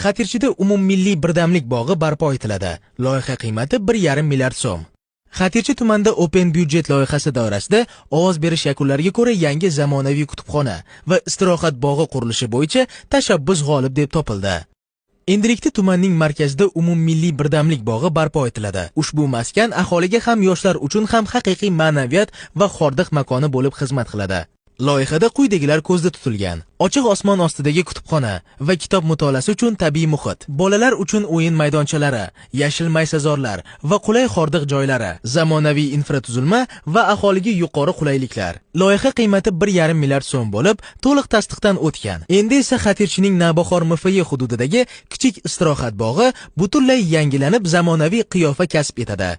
Xatirchida umummilliy birdamlik bog'i barpo etiladi. Loyiha qiymati 1,5 milliard so'm. Xatirchi tumanida Open Budget loyihasi doirasida ovoz berish yakunlariga ko'ra yangi zamonaviy kutubxona va istirohat bog'i qurilishi bo'yicha tashabbus g'olib deb topildi. Endilikda tumanning markazida umummilliy birdamlik bog'i barpo etiladi. Ushbu maskan aholiga ham yoshlar uchun ham haqiqiy ma'naviyat va hordiq makoni bo'lib xizmat qiladi. Loyihada quyidagilar ko'zda tutilgan: ochiq osmon ostidagi kutubxona va kitob mutolaasi uchun tabiiy muhit, bolalar uchun o'yin maydonchalari, yashil maysazorlar va qulay hordiq joylari, zamonaviy infratuzilma va aholiga yuqori qulayliklar. Loyiha qiymati 1,5 milliard so'm bo'lib, to'liq tasdiqdan o'tgan. Endi esa Xatirchining Navbahor MFY hududidagi kichik istirohat bog'i butunlay yangilanib, zamonaviy qiyofa kasb etadi.